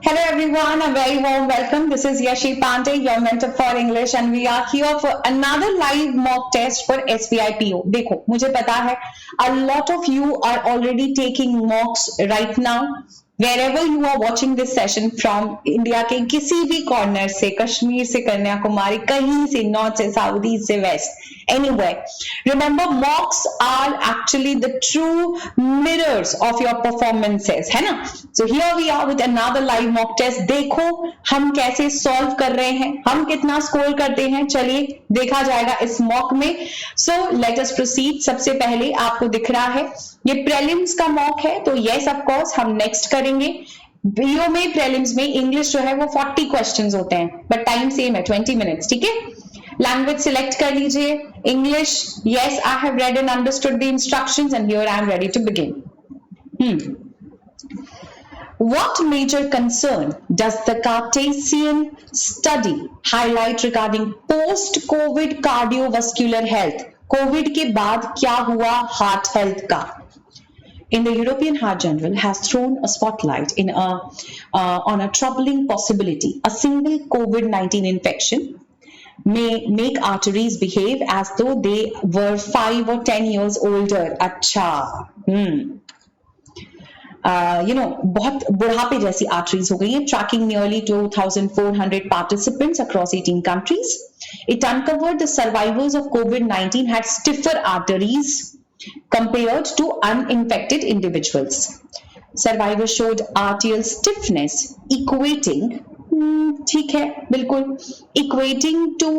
Hello everyone, a very warm welcome. This is Yashi Pandey, your mentor for English, and we are here for another live mock test for SBI PO. देखो, मुझे पता है a lot of you are already taking mocks right now. Wherever you are watching this session from, India के किसी भी corner से, कश्मीर से कन्याकुमारी, कहीं से north से south, east से west, anywhere. Remember, mocks are actually the true mirrors of your performances, है ना? So here we are with another live mock test. देखो हम कैसे solve कर रहे हैं, हम कितना score करते हैं, चलिए देखा जाएगा इस mock में. So let us proceed. सबसे पहले आपको दिख रहा है ये prelims का mock है, तो yes of course हम next करेंगे. बीओ में prelims में इंग्लिश जो है वो 40 क्वेश्चंस होते हैं, बट टाइम सेम है 20 मिनट्स. ठीक है, लैंग्वेज सिलेक्ट कर लीजिए. English, yes I have read and understood the instructions and here I am ready to begin. What major concern does the Cartesian study highlight regarding post-COVID cardiovascular health? COVID के बाद क्या हुआ heart health का? In the European Heart Journal has thrown a spotlight on a troubling possibility. A single COVID-19 infection may make arteries behave as though they were 5 or 10 years older. अच्छा, बहुत बुढ़ापे जैसी arteries हो गई हैं. Tracking nearly 2,400 participants across 18 countries, it uncovered the survivors of COVID-19 had stiffer arteries compared to uninfected individuals. Survivors showed arterial stiffness equating, ठीक है बिल्कुल, equating to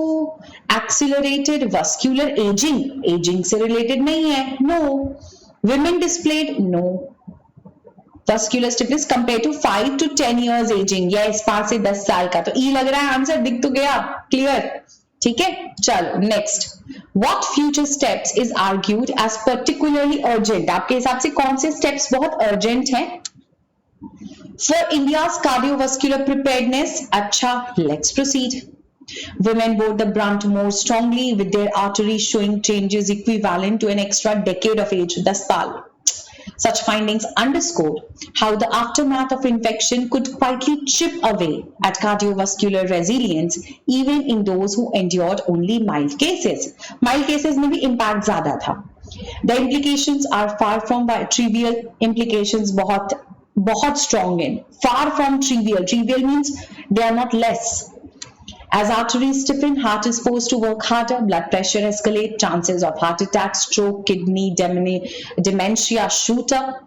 accelerated vascular aging. Aging से related नहीं है, no. Women displayed no vascular stiffness compared to 5 to 10 years aging. Yes, 5 से 10 साल का. तो E लग रहा है, आंसर दिख तो गया, क्लियर. ठीक है, चलो next. What future steps is argued as particularly urgent? आपके हिसाब से कौन से steps बहुत urgent हैं for India's cardiovascular preparedness? अच्छा, let's proceed. Women bore the brunt more strongly with their arteries showing changes equivalent to an extra decade of age. 10 साल. Such findings underscore how the aftermath of infection could quietly chip away at cardiovascular resilience even in those who endured only mild cases. Mild cases में भी impact ज़्यादा था. The implications are far from trivial. Implications बहुत strong in. Far from trivial. Trivial means they are not less. As arteries stiffen, heart is forced to work harder, blood pressure escalates, chances of heart attack, stroke, kidney dementia shoot up.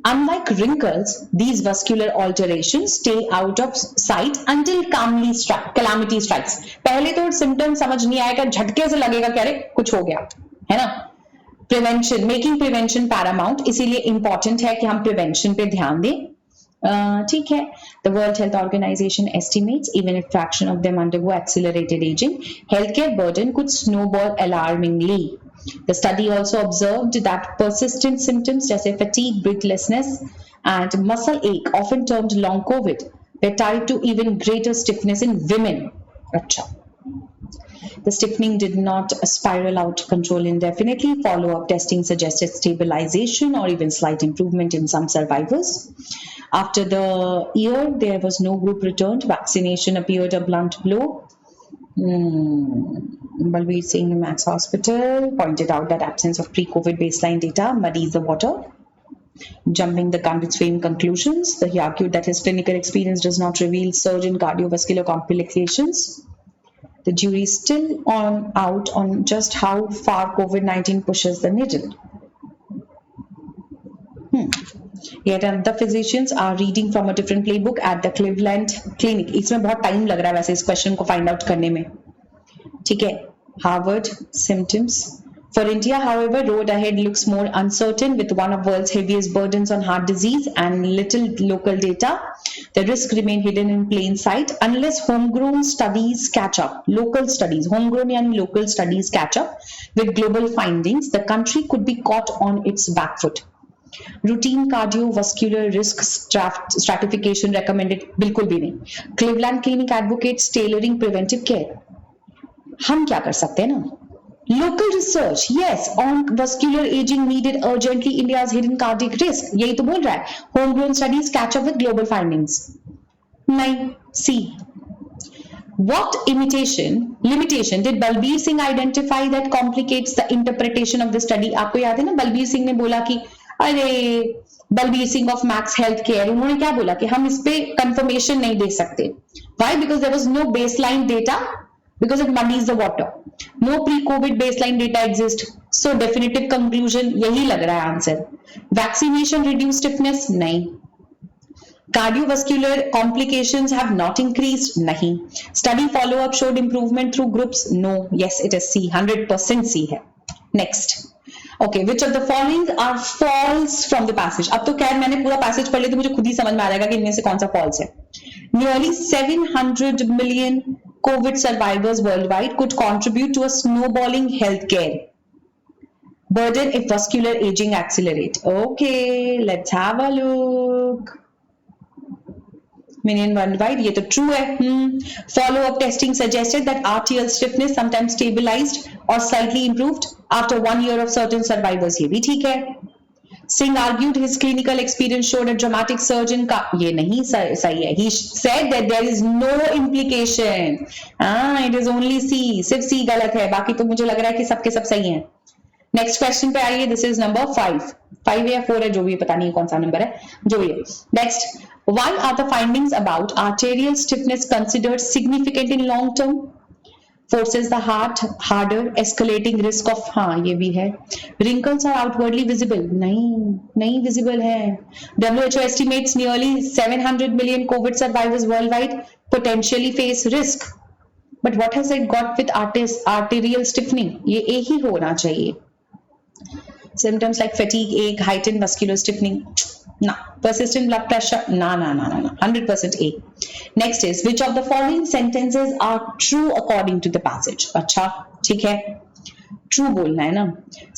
Unlike wrinkles, these vascular alterations stay out of sight until calamity strikes. पहले तो symptoms समझ नहीं आएगा, झटके से लगेगा कि अरे कुछ हो गया, है ना. Prevention, making prevention paramount, इसीलिए important है कि हम prevention पे ध्यान दें. ठीक है. The World Health Organization estimates even if fraction of them undergo accelerated aging, healthcare burden could snowball alarmingly. The study also observed that persistent symptoms जैसे fatigue, breathlessness and muscle ache, often termed long COVID, were tied to even greater stiffness in women. अच्छा. The stiffening did not spiral out of control indefinitely. Follow-up testing suggested stabilization or even slight improvement in some survivors. After the year, there was no group returned. Vaccination appeared a blunt blow. Balveer Singh Max Hospital pointed out that absence of pre-COVID baseline data muddies the water. Jumping the gun with swaying conclusions, he argued that his clinical experience does not reveal surge in cardiovascular complications. The jury is still out on just how far COVID-19 pushes the needle. Yet the physicians are reading from a different playbook at the Cleveland Clinic. इसमें बहुत time लग रहा है वैसे इस question को find out करने में. ठीक है. Harvard symptoms. For India, however, road ahead looks more uncertain with one of world's heaviest burdens on heart disease and little local data. The risk remain hidden in plain sight unless homegrown studies catch up. Local studies, homegrown and local studies catch up with global findings. The country could be caught on its back foot. Routine cardiovascular risk stratification recommended, बिल्कुल भी नहीं. Cleveland Clinic advocates tailoring preventive care. हम क्या कर सकते हैं ना? Local research, yes, on vascular aging needed urgently. India's hidden cardiac risk, यही तो बोल रहा है. Homegrown studies catch up with global findings. नहीं, C. What limitation did Balbir Singh identify that complicates the interpretation of the study? आपको याद है ना, बलबीर सिंह ने बोला कि अरे Balbir Singh of max health care, उन्होंने क्या बोला कि हम इस पे कंफर्मेशन नहीं दे सकते. Why? Because there was no baseline data, because it muddies the water. No pre-COVID baseline data exist. So definitive conclusion यही लग रहा है आंसर. Vaccination reduce stiffness? नहीं. Cardiovascular complications have not increased? Nahi. Study follow-up showed improvement through groups? No. Yes, it is C. 100% C है. Next. Okay, which of the following are false from the passage? अब तो खैर मैंने पूरा passage पढ़ लिया तो मुझे खुद ही समझ में आ जाएगा कि इनमें से कौन सा false है. Nearly 700 million COVID survivors worldwide could contribute to a snowballing healthcare burden if vascular aging accelerate. Okay, let's have a look. Million worldwide, ये तो true है. Follow-up testing suggested that arterial stiffness sometimes stabilized or slightly improved after 1 year of certain survivors. ये भी ठीक है. Singh argued his clinical experience showed a dramatic surge in ये नहीं सही है. He said that there is no implication. It is only C. सिर्फ C गलत है, बाकी तो मुझे लग रहा है कि सबके सब सही हैं. नेक्स्ट क्वेश्चन पे आइए. दिस इज नंबर 5 या 4 है, जो भी पता नहीं कौन सा नंबर है, जो ये. Next, why are the findings about arterial stiffness considered significant in long term? Forces the heart harder, escalating risk of, हाँ ये भी है. Wrinkles are outwardly visible? नहीं visible है. WHO estimates nearly 700 million COVID survivors worldwide potentially face risk. But what has it got with arterial stiffening? ये A ही होना चाहिए. Symptoms like fatigue, ache, heightened muscular stiffening. Nah. Persistent blood pressure. Nah. 100% A. Next is, which of the following sentences are true according to the passage? अच्छा, ठीक है. True बोलना है ना.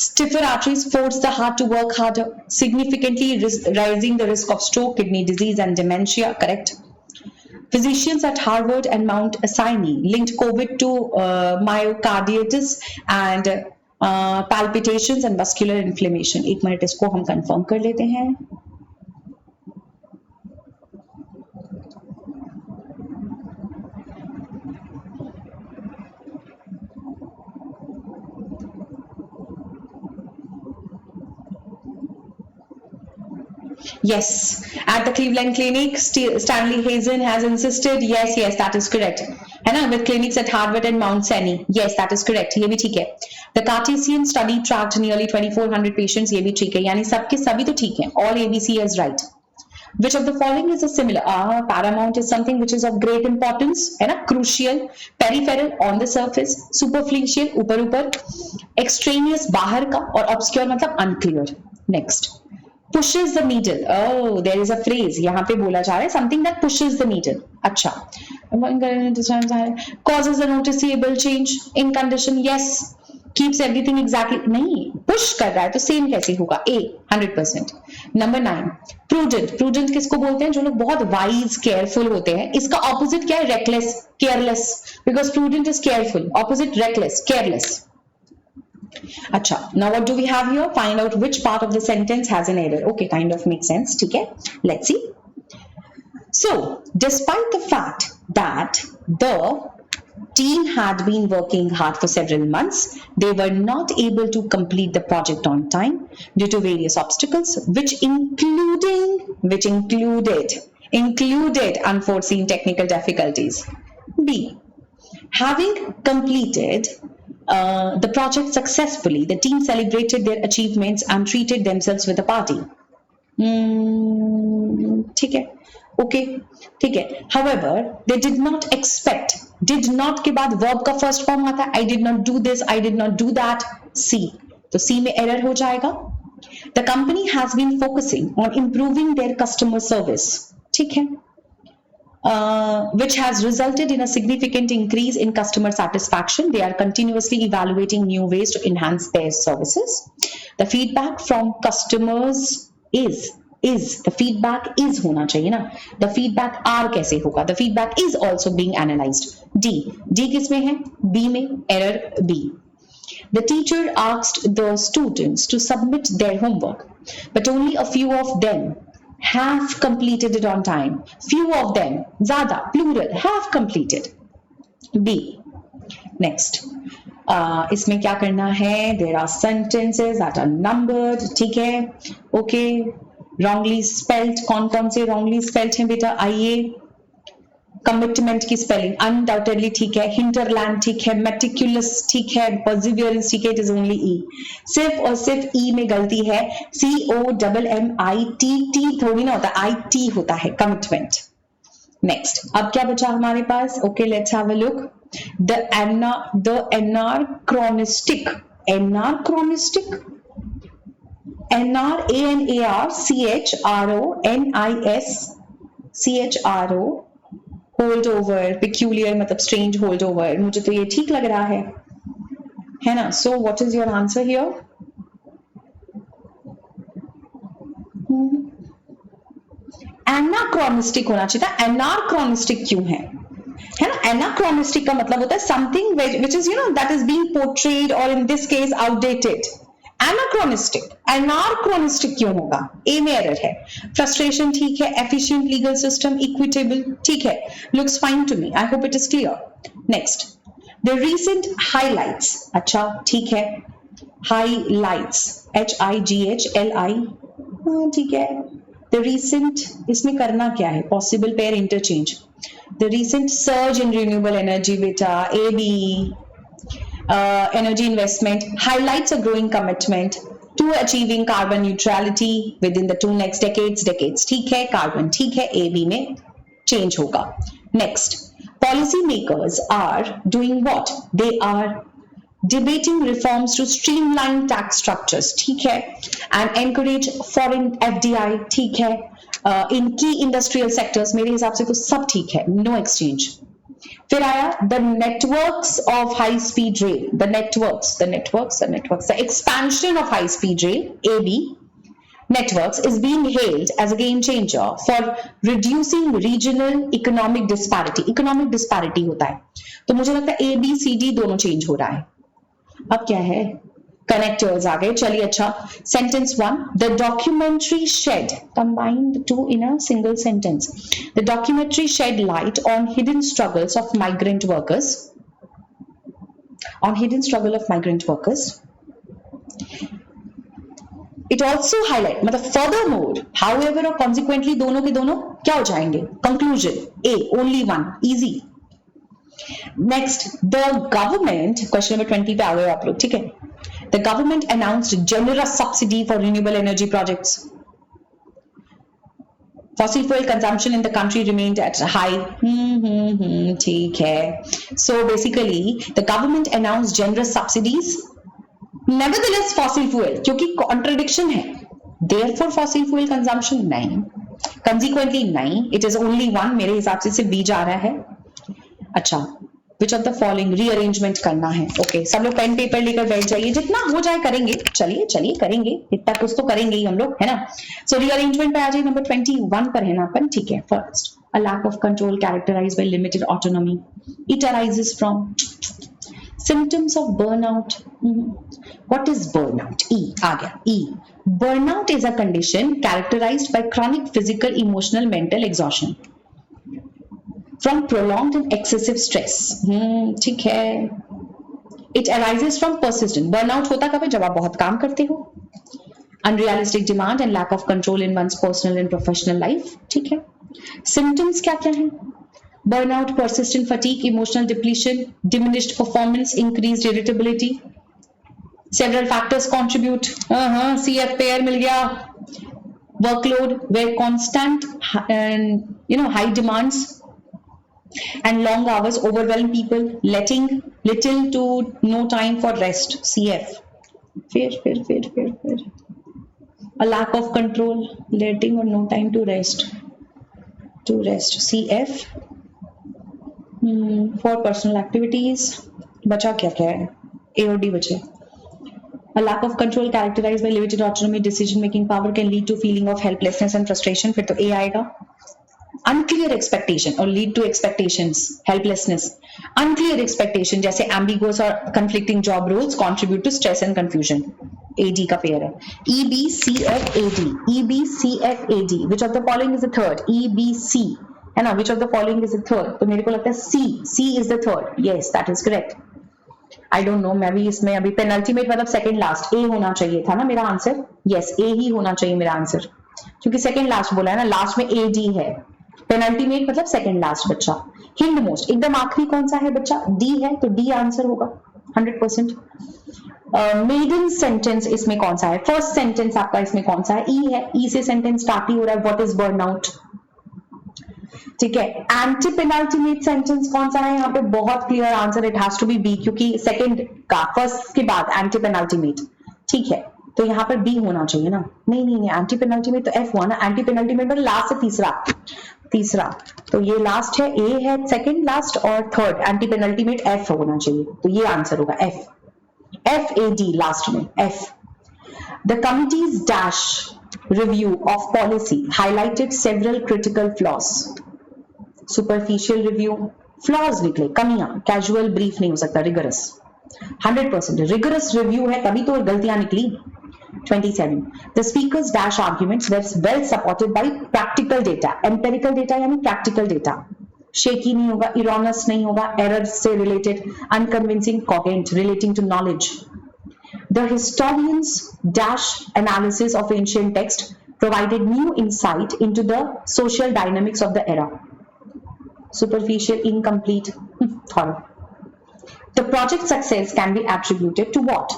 Stiffer arteries force the heart to work harder, significantly rising the risk of stroke, kidney disease, and dementia. Correct. Physicians at Harvard and Mount Sinai linked COVID to myocarditis and palpitations and vascular inflammation. एक minute इसको हम confirm कर लेते हैं. Yes, at the Cleveland Clinic, Stanley Hazen has insisted. Yes, that is correct. है ना, with clinics at Harvard and Mount Sinai. Yes, that is correct. ये भी ठीक है. The Cartesian study tracked nearly 2,400 patients. ये भी ठीक है. यानी सबके सभी तो ठीक है. All ABC is right. Which of the following is a similar? Paramount is something which is of great importance, है ना, crucial, peripheral, on the surface, superficial, ऊपर, extraneous, बाहर का, और obscure मतलब unclear. Next. Pushes the needle. Oh, there is a phrase यहाँ पे बोला जा रहा है, something that pushes the needle. अच्छा. Causes a noticeable change in condition. Yes. Keeps everything exactly. नहीं, push कर रहा है तो same कैसे होगा? A. 100%. Number 9. Prudent. Prudent किसको बोलते हैं? जो लोग बहुत wise, careful होते हैं. इसका opposite क्या है? Reckless, careless. Because prudent is careful. Opposite reckless, careless. अच्छा, now what do we have here? Find out which part of the sentence has an error. Okay, kind of makes sense. ठीक है, let's see. So, despite the fact that the team had been working hard for several months, they were not able to complete the project on time due to various obstacles, which included unforeseen technical difficulties. B. Having completed the project successfully, the team celebrated their achievements and treated themselves with a party. ठीक है, okay, ठीक है. However, they did not expect. Did not के बाद verb का first form आता है. I did not do this, I did not do that. C. तो C में error हो जाएगा. The company has been focusing on improving their customer service. ठीक है. Which has resulted in a significant increase in customer satisfaction. They are continuously evaluating new ways to enhance their services. The feedback from customers is the feedback is होना चाहिए ना. The feedback are कैसे होगा? The feedback is also being analyzed. D किस में है? B में. Error B. The teacher asked the students to submit their homework, but only a few of them have completed it on time. Few of them, ज़्यादा, plural, have completed. B. Next. इसमें क्या करना है? There are sentences that are numbered. ठीक है? Okay. Wrongly spelt. कौन से wrongly spelt हैं बेटा? आइए. कमिटमेंट की स्पेलिंग अनडाउटेडली ठीक है, हिंटरलैंड ठीक है, मेटिकुलस ठीक है, परसिवियरेंस ठीक है, इट इज ओनली ई. सिर्फ और सिर्फ ई में गलती है. COMMITT थोड़ी ना होता, IT होता है कमिटमेंट. नेक्स्ट, अब क्या बचा हमारे पास? Okay, let's have a look. The anachronistic CHRO hold over, peculiar मतलब strange होल्ड ओवर. मुझे तो ये ठीक लग रहा है ना? So what is your answer here? Anachronistic होना चाहिए था. Anachronistic क्यों है ना? Anachronistic का मतलब होता है something which is that is being portrayed or in this case outdated. Anachronistic क्यों होगा? ए में एरर है. फ्रस्ट्रेशन ठीक है, एफिशिएंट लीगल सिस्टम, इक्विटेबल ठीक है, looks fine to me. I hope it is clear. Next, the recent highlights. अच्छा ठीक है, हाइलाइट्स HIGHLI ठीक है. द रिसेंट, इसमें करना क्या है? Possible pair interchange. The recent surge in renewable energy बेटा, AB. Energy investment highlights a growing commitment to achieving carbon neutrality within the 2 next decades. ठीक है, carbon ठीक है, AB में change होगा. Next, policy makers are doing what? They are debating reforms to streamline tax structures. ठीक है, and encourage foreign FDI. ठीक है, in key industrial sectors. मेरे हिसाब से तो सब ठीक है, no exchange. फिर आया the networks of high speed rail. The networks, the expansion of high speed rail, AB networks is being hailed as a game changer for reducing regional economic disparity. Economic disparity होता है, तो मुझे लगता है ABCD दोनों change हो रहा है. अब क्या है? कनेक्टर्स आ गए. चलिए, अच्छा, sentence 1, the documentary shed, combined टू इन a single sentence. The documentary shed light on hidden struggles of migrant workers. It also highlight, मतलब furthermore, however और consequently दोनों के दोनों क्या हो जाएंगे? Conclusion, A, only one, easy. Next, the government, question number 20 पे आ गए आप लोग, ठीक है. The government announced generous subsidy for renewable energy projects. Fossil fuel consumption in the country remained at high. ठीक है. So basically, the government announced generous subsidies. Nevertheless, fossil fuel, क्योंकि contradiction है. Therefore, fossil fuel consumption नहीं. Consequently नहीं. It is only one. मेरे हिसाब से सिर्फ B जा रहा है. अच्छा, which of the following rearrangement करना है. ओके, सब लोग पेन पेपर लेकर बैठ जाइए, जितना हो जाए करेंगे. चलिए करेंगे, इतना कुछ तो करेंगे ही हम लोग, है ना. सो रीअरेंजमेंट पे आ जाइए. नंबर 21 पर है ना अपन, ठीक है. First, a lack of control characterized by limited autonomy. It arises from symptoms of burnout. What is burnout? ई आ गया. ई, burnout is a condition characterized by chronic physical, emotional, mental exhaustion from prolonged and excessive stress. ठीक है. It arises from persistent. Burnout होता कब है? जब आप बहुत काम करते हो. Unrealistic demand and lack of control in one's personal and professional life. ठीक है. Symptoms क्या क्या हैं? Burnout, persistent fatigue, emotional depletion, diminished performance, increased irritability. Several factors contribute. CF pair मिल गया. Workload, where constant and high demands and long hours overwhelm people, letting little to no time for rest. CF. Fear. A lack of control, letting or no time to rest. CF. For personal activities. बचा क्या है? A और D बचे. A lack of control characterized by limited autonomy, decision making power can lead to feeling of helplessness and frustration. फिर तो A आएगा. Unclear expectation or lead to expectations, helplessness. Unclear expectation जैसे ambiguous और conflicting job roles contribute to stress and confusion. AD का pair है. EBCFAD. EBCFAD. Which of the following is the third? EBC. है ना? Which of the following is the third? तो मेरे को लगता है C. C is the third. Yes, that is correct. I don't know. मैं भी इसमें अभी penultimate मतलब second last. A होना चाहिए था ना मेरा आंसर. Yes, A ही होना चाहिए मेरा आंसर. क्योंकि second last बोला है ना, last में AD है. पेनल्टीमेट मतलब सेकंड लास्ट बच्चा. हिंड मोस्ट एकदम आखिरी कौन सा है बच्चा? डी है, तो डी आंसर होगा 100%. मेडन सेंटेंस इसमें कौन सा है? फर्स्ट सेंटेंस आपका इसमें कौन सा है? ई है. ई से सेंटेंस स्टार्ट ही हो रहा है. What is burnout? ठीक है. एंटी पेनल्टीमेट सेंटेंस कौन सा है यहाँ पे? बहुत clear answer, it has to be B, क्योंकि सेकंड का फर्स्ट के बाद एंटी पेनल्टीमेट. ठीक है, तो यहाँ पर बी होना चाहिए ना. नहीं नहीं नहीं, एंटी पेनल्टीमेट तो एफ हुआ ना. एंटी पेनल्टीमेट मतलब लास्ट से तीसरा, तो ये लास्ट है, ए है सेकंड लास्ट, और थर्ड एंटी पेनल्टीमेट एफ होना चाहिए, तो ये आंसर होगा एफ. FAD लास्ट में F. The committees dash review of policy highlighted several critical flaws. Superficial review, flaws निकले, कमियां. कैजुअल ब्रीफ नहीं हो सकता, रिगरस. 100% रिगरस रिव्यू है तभी तो गलतियां निकली. 27. The speaker's dash arguments were well supported by practical data. Empirical data यानी practical data. Shaky नहीं होगा, erroneous नहीं होगा, error से related, unconvincing, cogent, relating to knowledge. The historian's dash analysis of ancient text provided new insight into the social dynamics of the era. Superficial, incomplete, thorough. The project success can be attributed to what?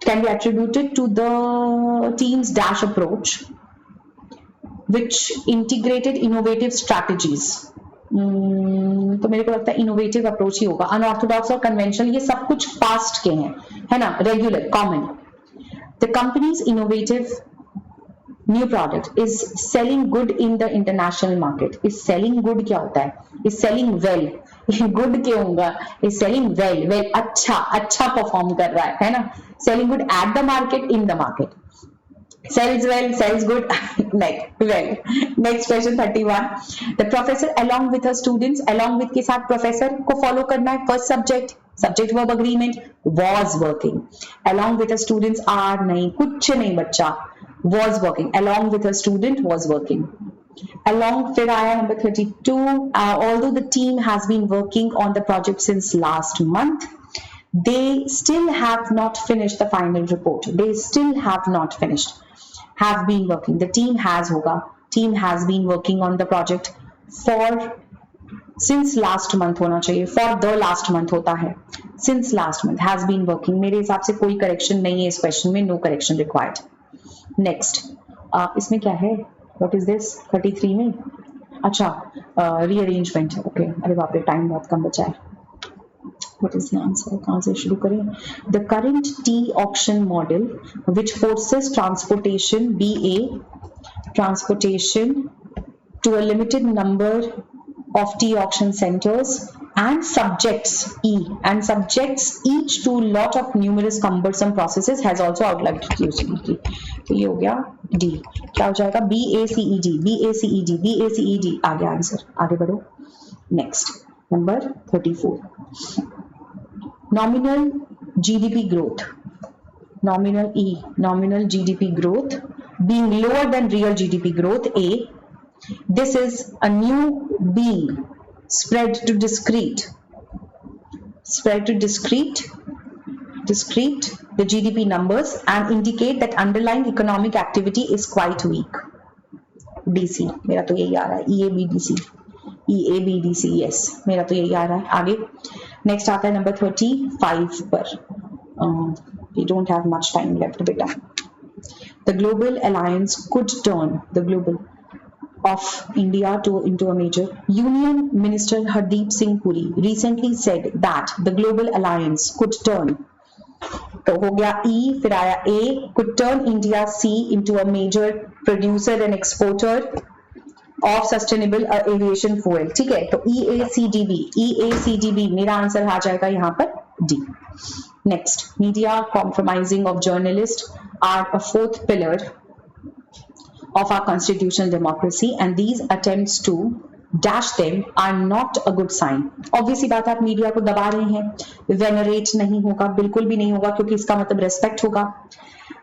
Can be attributed to the team's dash approach, which integrated innovative strategies. तो मेरे को लगता है innovative approach ही होगा. Unorthodox और conventional ये सब कुछ पास्ट के हैं, है ना. Regular, common. The companies innovative new product is selling good in the international market. Is selling good क्या होता है? Is selling well. गुड क्यों होगा? Is selling well. वेल अच्छा परफॉर्म कर रहा है ना. Selling good at the market, in the market. Sells well, sells good. Next question 31. The professor along with her students, along with के साथ professor को follow करना है. First subject verb agreement, was working. Along with her students are नहीं, कुछ नहीं बच्चा. Was working. Along with her student was working. Along फिर आया number 32. Although the team has been working on the project since last month, they still have not finished the final report. They still have not finished. Have been working. The team has होगा. Team has been working on the project for since last month होना चाहिए. For the last month होता है. Since last month has been working. मेरे हिसाब से कोई correction नहीं है इस question में. No correction required. Next. इसमें क्या है? What is this? 33 में. अच्छा, rearrangement. Okay. अरे बाप रे, टाइम बहुत कम बचा है. What is the answer? कहाँ से शुरू करें? The current tea auction model, which forces transportation to a limited number of tea auction centers and subjects each to lot of numerous cumbersome processes, has also outlawed usability. तो ये हो गया D. क्या हो जाएगा? BACED. आ गया answer. आगे बढ़ो. Next, number 34. Nominal GDP growth, nominal GDP growth being lower than real GDP growth. A, this is a new being spread to discrete the GDP numbers and indicate that underlying economic activity is quite weak. BC, मेरा तो यही आ रहा है. EABDC, yes, मेरा तो यही आ रहा है. आगे नेक्स्ट आता है नंबर 35 पर. We don't have much time left बेटा. The global alliance could turn the global of India into a major. Union Minister Hardeep Singh Puri recently said that the global alliance could turn. तो हो गया E, फिर आया A, could turn India C into a major producer and exporter of sustainable aviation fuel. ठीक है, तो EACDB मेरा answer आ जाएगा यहाँ पर D. Next, media compromising of journalists are a fourth pillar of our constitutional democracy, and these attempts to dash them are not a good sign. Obviously बात है, आप मीडिया को दबा रहे हैं. Venerate नहीं होगा, बिल्कुल भी नहीं होगा, क्योंकि इसका मतलब respect होगा.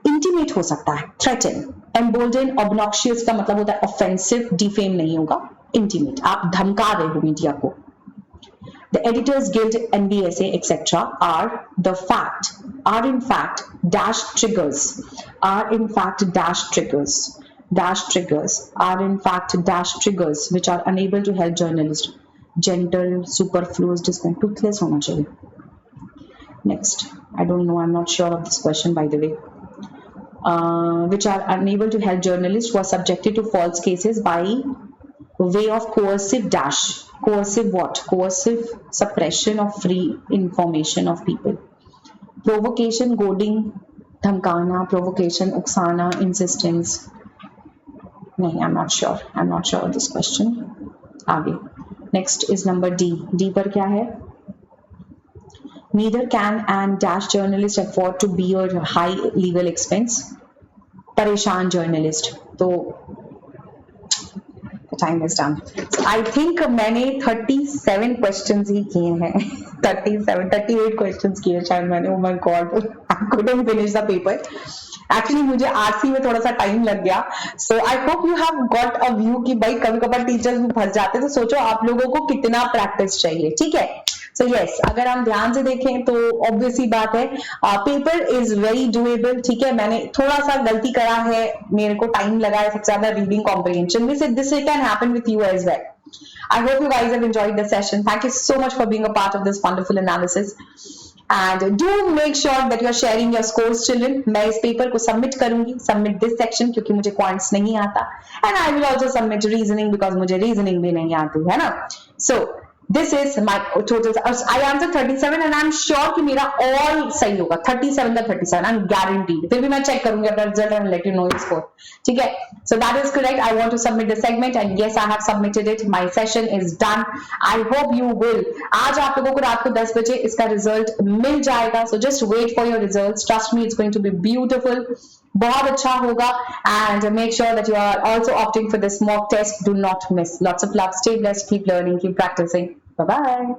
Intimate हो सकता है, threaten. Embolden, obnoxious का मतलब होता है offensive, defame नहीं होगा, intimate. आप धमका रहे हो मीडिया को. The Editors Guild, NBSA, etc. are in fact dash triggers. Are in fact dash triggers. Dash triggers are in fact dash triggers which are unable to help journalists. Gentle, superfluous, distant, toothless होना चाहिए. Next, I don't know. I'm not sure of this question, by the way. Which are unable to help journalists who are subjected to false cases by way of coercive dash. Coercive what? Coercive suppression of free information of people. Provocation, goading, धमकाना, provocation, उकसाना, insistence. नहीं, I'm not sure. I'm not sure of this question. आगे. Next is number D. D पर क्या है? Neither can and dash journalist afford to bear high legal expense. परेशान journalist. तो time is done. I think मैंने 37 questions ही किए हैं. 38 questions किए शायद मैंने. Oh my God, I couldn't finish the paper. Actually मुझे आरसी में थोड़ा सा टाइम लग गया. So I hope you have got a view कि भाई कभी कभार टीचर्स भी फंस जाते हैं, तो सोचो आप लोगों को कितना प्रैक्टिस चाहिए. ठीक है. So yes, अगर हम ध्यान से देखें तो ऑब्वियसली बात है, पेपर इज वेरी डूएबल. ठीक है, मैंने थोड़ा सा गलती करा है, मेरे को टाइम लगा है सबसे ज्यादा reading comprehension. This can happen with you as well. I hope you guys have enjoyed the session. Thank you so much for being a part of this wonderful analysis. And do make sure that you are sharing your scores, children. मैं इस paper को submit करूंगी, submit this section क्योंकि मुझे quants नहीं आता, and I will also submit reasoning because मुझे reasoning भी नहीं आती है ना. So this is my total. I answered 37 and I'm sure कि मेरा all सही होगा. 37 का 37 I'm guaranteed. फिर भी मैं चेक करूंगी अपना result and let you know your score. ठीक है. So that is correct. I want to submit the segment and yes, I have submitted it. My session is done. I hope you will. आज आप लोगों को रात को 10 बजे इसका रिजल्ट मिल जाएगा. So just wait for your results. Trust me, it's going to be beautiful. बहुत अच्छा होगा. And make sure that you are also opting for this mock test. Do not miss. Lots of love. Stay blessed. Keep learning. Keep practicing. Bye bye.